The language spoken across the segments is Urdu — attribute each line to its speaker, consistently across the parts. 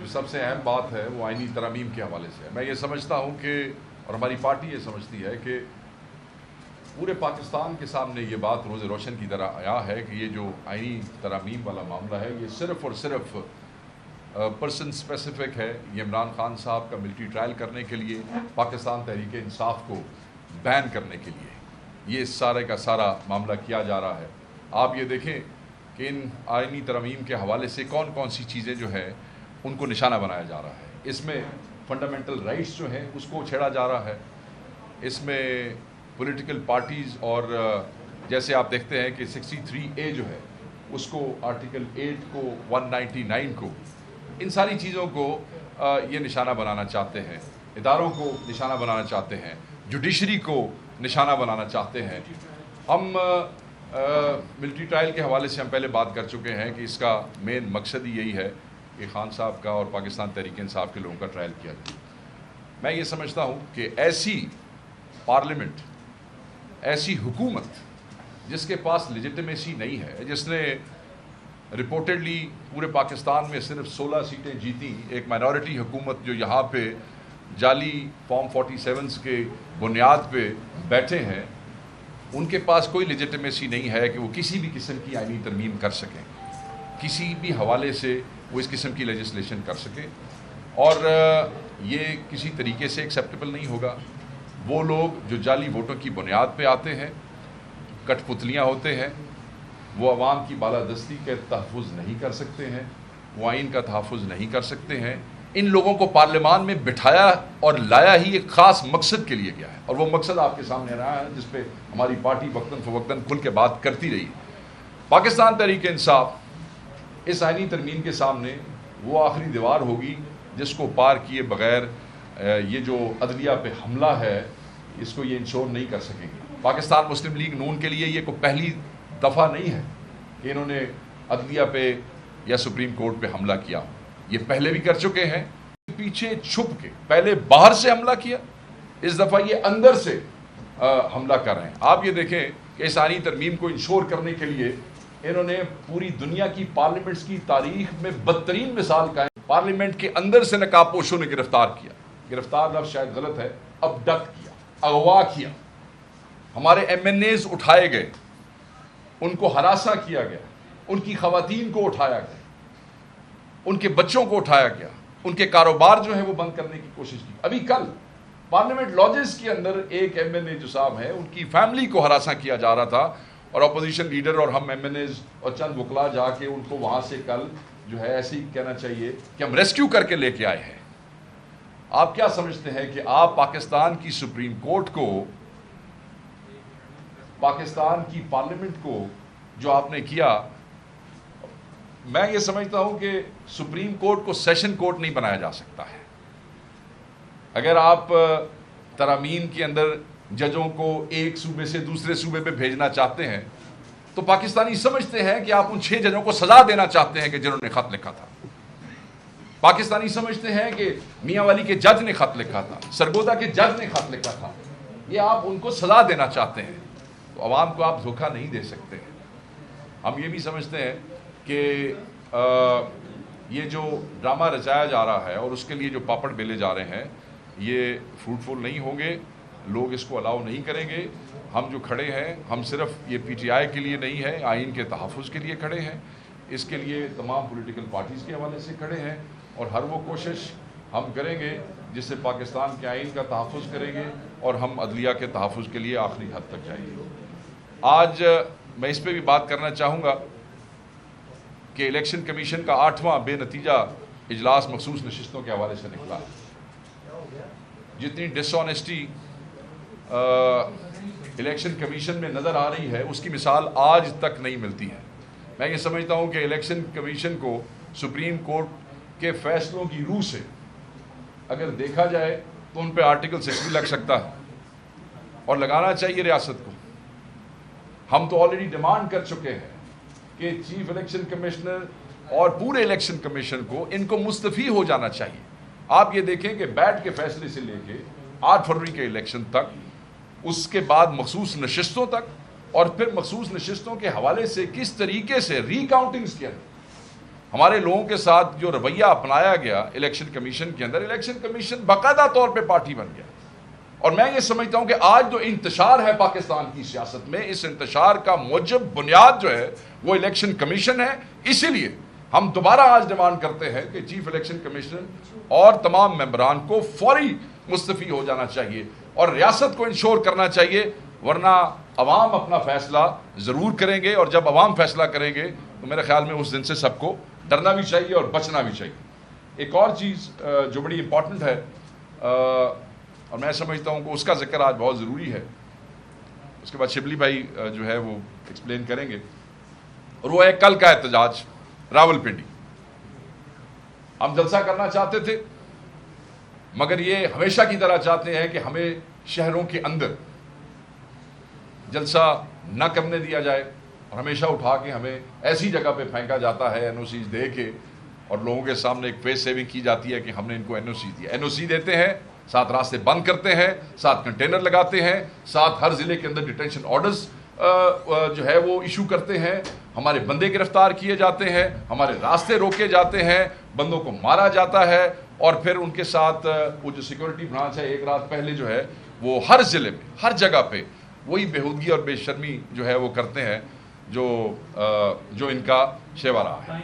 Speaker 1: جو سب سے اہم بات ہے وہ آئینی ترامیم کے حوالے سے ہے۔ میں یہ سمجھتا ہوں کہ، اور ہماری پارٹی یہ سمجھتی ہے کہ پورے پاکستان کے سامنے یہ بات روز روشن کی طرح آیا ہے کہ یہ جو آئینی ترامیم والا معاملہ ہے یہ صرف اور صرف پرسن اسپیسیفک ہے۔ یہ عمران خان صاحب کا ملٹری ٹرائل کرنے کے لیے، پاکستان تحریک انصاف کو بین کرنے کے لیے یہ سارے کا سارا معاملہ کیا جا رہا ہے۔ آپ یہ دیکھیں کہ ان آئینی ترامیم کے حوالے سے کون کون سی چیزیں جو ہے ان کو نشانہ بنایا جا رہا ہے۔ اس میں فنڈامنٹل رائٹس جو ہیں اس کو چھیڑا جا رہا ہے، اس میں پولیٹیکل پارٹیز، اور جیسے آپ دیکھتے ہیں کہ 63A جو ہے اس کو، آرٹیکل 8 کو، 199 کو، ان ساری چیزوں کو یہ نشانہ بنانا چاہتے ہیں، اداروں کو نشانہ بنانا چاہتے ہیں، جوڈیشری کو نشانہ بنانا چاہتے ہیں۔ ہم ملٹری ٹرائل کے حوالے سے ہم پہلے بات کر چکے ہیں کہ اس کا مین مقصد ہی یہی ہے کہ خان صاحب کا اور پاکستان تحریک انصاف کے لوگوں کا ٹرائل کیا جائے۔ میں یہ سمجھتا ہوں کہ ایسی پارلیمنٹ، ایسی حکومت جس کے پاس لیجٹمیسی نہیں ہے، جس نے رپورٹڈلی پورے پاکستان میں صرف 16 سیٹیں جیتی، ایک مائنورٹی حکومت جو یہاں پہ جعلی فارم 47 کے بنیاد پہ بیٹھے ہیں، ان کے پاس کوئی لیجٹمیسی نہیں ہے کہ وہ کسی بھی قسم کی آئینی ترمیم کر سکیں، کسی بھی حوالے سے وہ اس قسم کی لیجسلیشن کر سکیں، اور یہ کسی طریقے سے ایکسیپٹیبل نہیں ہوگا۔ وہ لوگ جو جعلی ووٹوں کی بنیاد پہ آتے ہیں، کٹ پتلیاں ہوتے ہیں، وہ عوام کی بالادستی کے تحفظ نہیں کر سکتے ہیں، وہ آئین کا تحفظ نہیں کر سکتے ہیں۔ ان لوگوں کو پارلیمان میں بٹھایا اور لایا ہی ایک خاص مقصد کے لیے گیا ہے، اور وہ مقصد آپ کے سامنے رہا ہے جس پہ ہماری پارٹی وقتاً فوقتاً کھل کے بات کرتی رہی۔ پاکستان تحریک انصاف اس آئینی ترمیم کے سامنے وہ آخری دیوار ہوگی جس کو پار کیے بغیر یہ جو عدلیہ پہ حملہ ہے اس کو یہ انشور نہیں کر سکیں گے۔ پاکستان مسلم لیگ نون کے لیے یہ کوئی پہلی دفعہ نہیں ہے کہ انہوں نے عدلیہ پہ یا سپریم کورٹ پہ حملہ کیا، یہ پہلے بھی کر چکے ہیں، پیچھے چھپ کے پہلے باہر سے حملہ کیا، اس دفعہ یہ اندر سے حملہ کر رہے ہیں۔ آپ یہ دیکھیں کہ اس آئینی ترمیم کو انشور کرنے کے لیے انہوں نے پوری دنیا کی پارلیمنٹس کی تاریخ میں بدترین مثال قائم، پارلیمنٹ کے اندر سے نقاب پوشوں نے گرفتار کیا، گرفتار لفظ شاید غلط ہے، ابڈکٹ کیا، اغوا کیا، ہمارے ایم این ایز اٹھائے گئے، ان کو ہراساں کیا گیا، ان کی خواتین کو اٹھایا گیا، ان کے بچوں کو اٹھایا گیا، ان کے کاروبار جو ہے وہ بند کرنے کی کوشش کی۔ ابھی کل پارلیمنٹ لاجز کے اندر ایک ایم این اے جو صاحب ہیں ان کی فیملی کو ہراساں کیا جا رہا تھا، اور اپوزیشن لیڈر اور ہم ایم این ایز اور چند وکلا جا کے ان کو وہاں سے کل جو ہے ایسے ہی کہنا چاہیے کہ ہم ریسکیو کر کے لے کے آئے ہیں۔ آپ کیا سمجھتے ہیں کہ آپ پاکستان کی سپریم کورٹ کو، پاکستان کی پارلیمنٹ کو جو آپ نے کیا، میں یہ سمجھتا ہوں کہ سپریم کورٹ کو سیشن کورٹ نہیں بنایا جا سکتا ہے۔ اگر آپ ترامیم کے اندر ججوں کو ایک صوبے سے دوسرے صوبے پہ بھیجنا چاہتے ہیں تو پاکستانی سمجھتے ہیں کہ آپ ان 6 ججوں کو سزا دینا چاہتے ہیں کہ جنہوں نے خط لکھا تھا۔ پاکستانی سمجھتے ہیں کہ میاں والی کے جج نے خط لکھا تھا، سرگودا کے جج نے خط لکھا تھا، یہ آپ ان کو سزا دینا چاہتے ہیں، تو عوام کو آپ دھوکہ نہیں دے سکتے۔ ہم یہ بھی سمجھتے ہیں کہ یہ جو ڈرامہ رچایا جا رہا ہے اور اس کے لیے جو پاپڑ بیلے جا رہے ہیں یہ فروٹفل نہیں ہوں گے، لوگ اس کو الاؤ نہیں کریں گے۔ ہم جو کھڑے ہیں ہم صرف یہ پی ٹی آئی کے لیے نہیں ہے، آئین کے تحفظ کے لیے کھڑے ہیں، اس کے لیے تمام پولیٹیکل پارٹیز کے حوالے سے کھڑے ہیں، اور ہر وہ کوشش ہم کریں گے جس سے پاکستان کے آئین کا تحفظ کریں گے اور ہم عدلیہ کے تحفظ کے لیے آخری حد تک جائیں گے۔ آج میں اس پہ بھی بات کرنا چاہوں گا کہ الیکشن کمیشن کا 8واں بے نتیجہ اجلاس مخصوص نشستوں کے حوالے سے نکلا ہے۔ جتنی ڈس آنیسٹی الیکشن کمیشن میں نظر آ رہی ہے اس کی مثال آج تک نہیں ملتی ہے۔ میں یہ سمجھتا ہوں کہ الیکشن کمیشن کو سپریم کورٹ کے فیصلوں کی روح سے اگر دیکھا جائے تو ان پہ آرٹیکل 6 بھی لگ سکتا ہے، اور لگانا چاہیے ریاست کو۔ ہم تو آلریڈی ڈیمانڈ کر چکے ہیں کہ چیف الیکشن کمشنر اور پورے الیکشن کمیشن کو ان کو مستعفی ہو جانا چاہیے۔ آپ یہ دیکھیں کہ بیٹ کے فیصلے سے لے کے 8 فروری کے الیکشن تک، اس کے بعد مخصوص نشستوں تک، اور پھر مخصوص نشستوں کے حوالے سے کس طریقے سے ری کاؤنٹنگز کے اندر ہمارے لوگوں کے ساتھ جو رویہ اپنایا گیا الیکشن کمیشن کے اندر، الیکشن کمیشن باقاعدہ طور پہ پارٹی بن گیا. اور میں یہ سمجھتا ہوں کہ آج جو انتشار ہے پاکستان کی سیاست میں، اس انتشار کا موجب بنیاد جو ہے وہ الیکشن کمیشن ہے. اسی لیے ہم دوبارہ آج ڈیمانڈ کرتے ہیں کہ چیف الیکشن کمیشنر اور تمام ممبران کو فوری مستعفی ہو جانا چاہیے اور ریاست کو انشور کرنا چاہیے، ورنہ عوام اپنا فیصلہ ضرور کریں گے، اور جب عوام فیصلہ کریں گے تو میرے خیال میں اس دن سے سب کو ڈرنا بھی چاہیے اور بچنا بھی چاہیے. ایک اور چیز جو بڑی امپورٹنٹ ہے اور میں سمجھتا ہوں کہ اس کا ذکر آج بہت ضروری ہے، اس کے بعد شبلی بھائی جو ہے وہ ایکسپلین کریں گے، اور وہ ہے کل کا احتجاج راول پنڈی. ہم جلسہ کرنا چاہتے تھے، مگر یہ ہمیشہ کی طرح چاہتے ہیں کہ ہمیں شہروں کے اندر جلسہ نہ کرنے دیا جائے، اور ہمیشہ اٹھا کے ہمیں ایسی جگہ پہ پھینکا جاتا ہے این او سیز دے کے، اور لوگوں کے سامنے ایک فیس سیونگ کی جاتی ہے کہ ہم نے ان کو این او سی دیا. این او سی دیتے ہیں، ساتھ راستے بند کرتے ہیں، ساتھ کنٹینر لگاتے ہیں، ساتھ ہر ضلع کے اندر ڈیٹینشن آرڈرز جو ہے وہ ایشو کرتے ہیں، ہمارے بندے گرفتار کیے جاتے ہیں، ہمارے راستے روکے جاتے ہیں، بندوں کو مارا جاتا ہے، اور پھر ان کے ساتھ وہ جو سیکورٹی برانچ ہے ایک رات پہلے جو ہے وہ ہر ضلع میں ہر جگہ پہ وہی بےہودگی اور بے شرمی جو ہے وہ کرتے ہیں جو ان کا شیوا رہا ہے.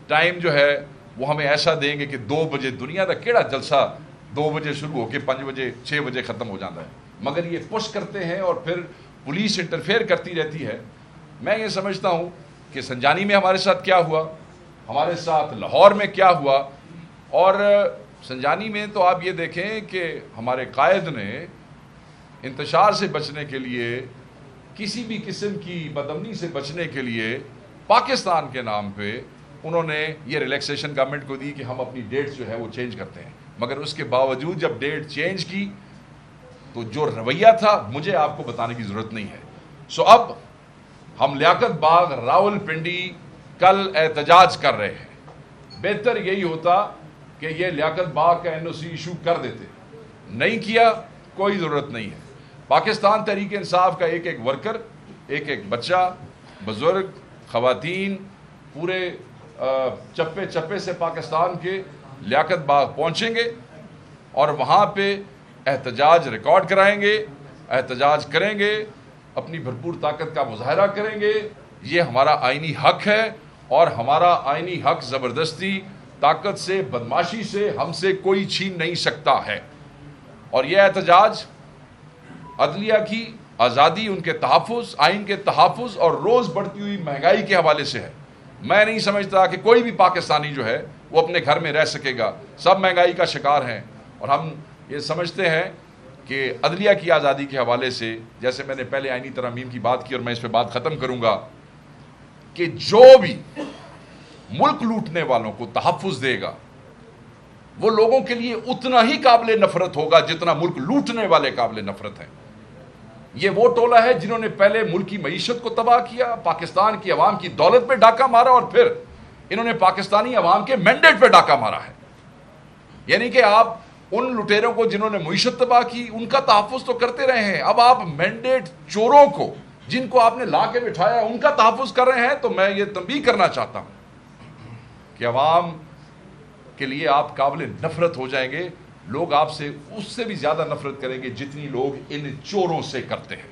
Speaker 1: ٹائم جو ہے وہ ہمیں ایسا دیں گے کہ 2 بجے دنیا کا کیڑا جلسہ 2 بجے شروع ہو کے 5 بجے 6 بجے ختم ہو جاتا ہے، مگر یہ پش کرتے ہیں اور پھر پولیس انٹرفیئر کرتی رہتی ہے. میں یہ سمجھتا ہوں کہ سنجانی میں ہمارے ساتھ کیا ہوا، ہمارے ساتھ لاہور میں کیا ہوا، اور سنجانی میں تو آپ یہ دیکھیں کہ ہمارے قائد نے انتشار سے بچنے کے لیے، کسی بھی قسم کی بدامنی سے بچنے کے لیے، پاکستان کے نام پہ انہوں نے یہ ریلیکسیشن گورنمنٹ کو دی کہ ہم اپنی ڈیٹس جو ہے وہ چینج کرتے ہیں. مگر اس کے باوجود جب ڈیٹ چینج کی تو جو رویہ تھا مجھے آپ کو بتانے کی ضرورت نہیں ہے. سو اب ہم لیاقت باغ راول پنڈی کل احتجاج کر رہے ہیں. بہتر یہی ہوتا کہ یہ لیاقت باغ کا این او سی ایشو کر دیتے، نہیں کیا، کوئی ضرورت نہیں ہے. پاکستان تحریک انصاف کا ایک ایک ورکر، ایک ایک بچہ، بزرگ، خواتین، پورے چپے چپے سے پاکستان کے لیاقت باغ پہنچیں گے اور وہاں پہ احتجاج ریکارڈ کرائیں گے، احتجاج کریں گے، اپنی بھرپور طاقت کا مظاہرہ کریں گے. یہ ہمارا آئینی حق ہے، اور ہمارا آئینی حق زبردستی، طاقت سے، بدماشی سے ہم سے کوئی چھین نہیں سکتا ہے. اور یہ احتجاج عدلیہ کی آزادی، ان کے تحفظ، آئین کے تحفظ اور روز بڑھتی ہوئی مہنگائی کے حوالے سے ہے. میں نہیں سمجھتا کہ کوئی بھی پاکستانی جو ہے وہ اپنے گھر میں رہ سکے گا. سب مہنگائی کا شکار ہیں، اور ہم یہ سمجھتے ہیں کہ عدلیہ کی آزادی کے حوالے سے، جیسے میں نے پہلے آئینی ترامیم کی بات کی اور میں اس پہ بات ختم کروں گا، کہ جو بھی ملک لوٹنے والوں کو تحفظ دے گا وہ لوگوں کے لیے اتنا ہی قابل نفرت ہوگا جتنا ملک لوٹنے والے قابل نفرت ہیں. یہ وہ ٹولہ ہے جنہوں نے پہلے ملک کی معیشت کو تباہ کیا، پاکستان کی عوام کی دولت پہ ڈاکہ مارا، اور پھر انہوں نے پاکستانی عوام کے مینڈیٹ پہ ڈاکہ مارا ہے. یعنی کہ آپ ان لٹیروں کو جنہوں نے معیشت تباہ کی ان کا تحفظ تو کرتے رہے ہیں، اب آپ مینڈیٹ چوروں کو، جن کو آپ نے لا کے بٹھایا، ان کا تحفظ کر رہے ہیں. تو میں یہ تنبیہ کرنا چاہتا ہوں کہ عوام کے لیے آپ قابل نفرت ہو جائیں گے. لوگ آپ سے اس سے بھی زیادہ نفرت کریں گے جتنی لوگ ان چوروں سے کرتے ہیں.